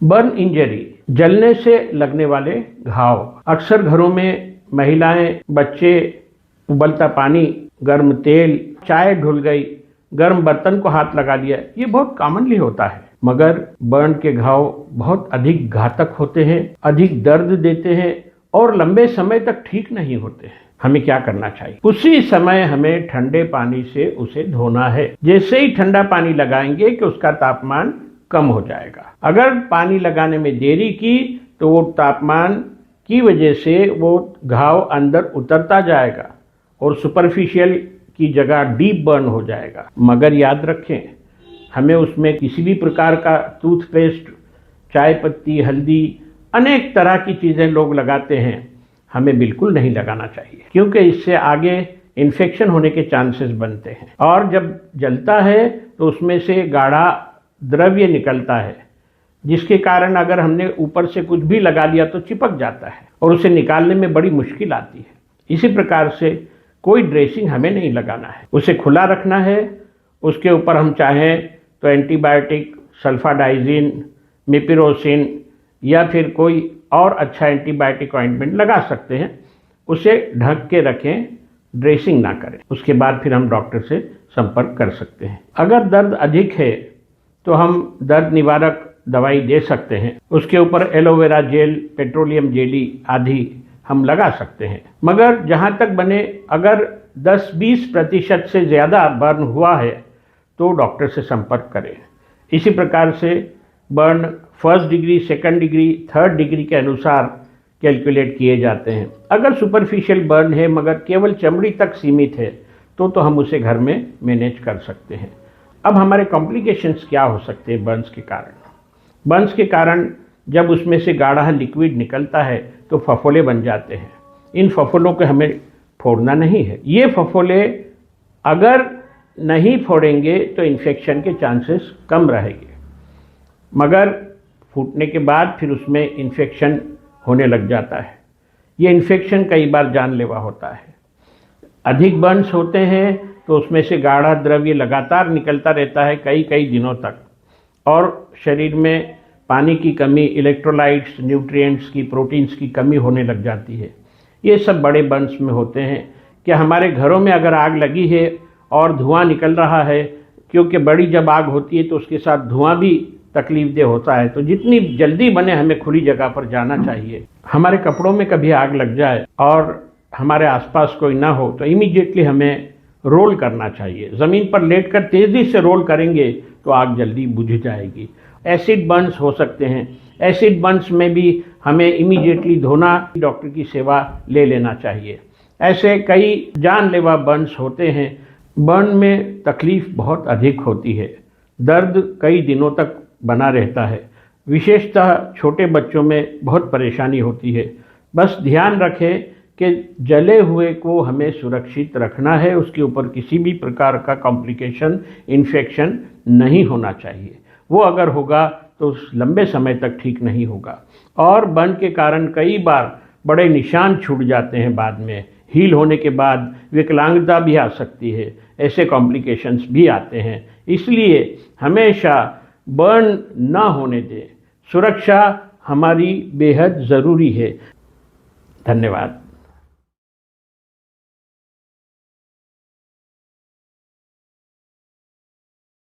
Burn injury, जलने से लगने वाले घाव। अक्सर घरों में महिलाएं, बच्चे उबलता पानी, गर्म तेल, चाय ढुल गई, गर्म बर्तन को हाथ लगा लिया, ये बहुत कॉमनली होता है। मगर बर्न के घाव बहुत अधिक घातक होते हैं, अधिक दर्द देते हैं और लंबे समय तक ठीक नहीं होते हैं। हमें क्या करना चाहिए? उसी समय हमें ठंडे पानी से उसे धोना है। जैसे ही ठंडा पानी लगाएंगे कि उसका तापमान कम हो जाएगा। अगर पानी लगाने में देरी की तो वो तापमान की वजह से वो घाव अंदर उतरता जाएगा और सुपरफिशियल की जगह डीप बर्न हो जाएगा। मगर याद रखें, हमें उसमें किसी भी प्रकार का टूथपेस्ट, चाय पत्ती, हल्दी, अनेक तरह की चीज़ें लोग लगाते हैं, हमें बिल्कुल नहीं लगाना चाहिए, क्योंकि इससे आगे इन्फेक्शन होने के चांसेस बनते हैं। और जब जलता है तो उसमें से गाढ़ा द्रव्य निकलता है, जिसके कारण अगर हमने ऊपर से कुछ भी लगा लिया तो चिपक जाता है और उसे निकालने में बड़ी मुश्किल आती है। इसी प्रकार से कोई ड्रेसिंग हमें नहीं लगाना है, उसे खुला रखना है। उसके ऊपर हम चाहें तो एंटीबायोटिक, सल्फाडाइजिन, मिपिरोसिन या फिर कोई और अच्छा एंटीबायोटिक ऑइंटमेंट लगा सकते हैं। उसे ढक के रखें, ड्रेसिंग ना करें। उसके बाद फिर हम डॉक्टर से संपर्क कर सकते हैं। अगर दर्द अधिक है तो हम दर्द निवारक दवाई दे सकते हैं। उसके ऊपर एलोवेरा जेल, पेट्रोलियम जेली आदि हम लगा सकते हैं। मगर जहाँ तक बने, अगर 10-20% से ज़्यादा बर्न हुआ है तो डॉक्टर से संपर्क करें। इसी प्रकार से burn first degree, second degree, third degree के अनुसार कैलकुलेट किए जाते हैं। अगर सुपरफिशियल बर्न है मगर केवल चमड़ी तक सीमित है तो हम उसे घर में मैनेज कर सकते हैं। अब हमारे कॉम्प्लिकेशंस क्या हो सकते हैं बर्न्स के कारण? बर्न्स के कारण जब उसमें से गाढ़ा लिक्विड निकलता है तो फफोले बन जाते हैं। इन फफोलों को हमें फोड़ना नहीं है। ये फफोले अगर नहीं फोड़ेंगे तो इन्फेक्शन के चांसेस कम रहेंगे, मगर फूटने के बाद फिर उसमें इन्फेक्शन होने लग जाता है। ये इन्फेक्शन कई बार जानलेवा होता है। अधिक बर्न्स होते हैं तो उसमें से गाढ़ा द्रव्य लगातार निकलता रहता है कई कई दिनों तक, और शरीर में पानी की कमी, इलेक्ट्रोलाइट्स, न्यूट्रिएंट्स की, प्रोटीन्स की कमी होने लग जाती है। ये सब बड़े बर्न्स में होते हैं। कि हमारे घरों में अगर आग लगी है और धुआं निकल रहा है, क्योंकि बड़ी जब आग होती है तो उसके साथ धुआं भी तकलीफदेह होता है, तो जितनी जल्दी बने हमें खुली जगह पर जाना चाहिए। हमारे कपड़ों में कभी आग लग जाए और हमारे आसपास कोई ना हो तो इमीडिएटली हमें रोल करना चाहिए। ज़मीन पर लेटकर तेज़ी से रोल करेंगे तो आग जल्दी बुझ जाएगी। एसिड बर्न्स हो सकते हैं। एसिड बर्न्स में भी हमें इमीडिएटली धोना, डॉक्टर की सेवा ले लेना चाहिए। ऐसे कई जानलेवा बर्न्स होते हैं। बर्न में तकलीफ़ बहुत अधिक होती है, दर्द कई दिनों तक बना रहता है। विशेषतः छोटे बच्चों में बहुत परेशानी होती है। बस ध्यान रखें कि जले हुए को हमें सुरक्षित रखना है, उसके ऊपर किसी भी प्रकार का कॉम्प्लिकेशन, इन्फेक्शन नहीं होना चाहिए। वो अगर होगा तो लंबे समय तक ठीक नहीं होगा। और बर्न के कारण कई बार बड़े निशान छूट जाते हैं। बाद में हील होने के बाद विकलांगता भी आ सकती है, ऐसे कॉम्प्लिकेशंस भी आते हैं। इसलिए हमेशा बर्न ना होने दें। सुरक्षा हमारी बेहद ज़रूरी है। धन्यवाद।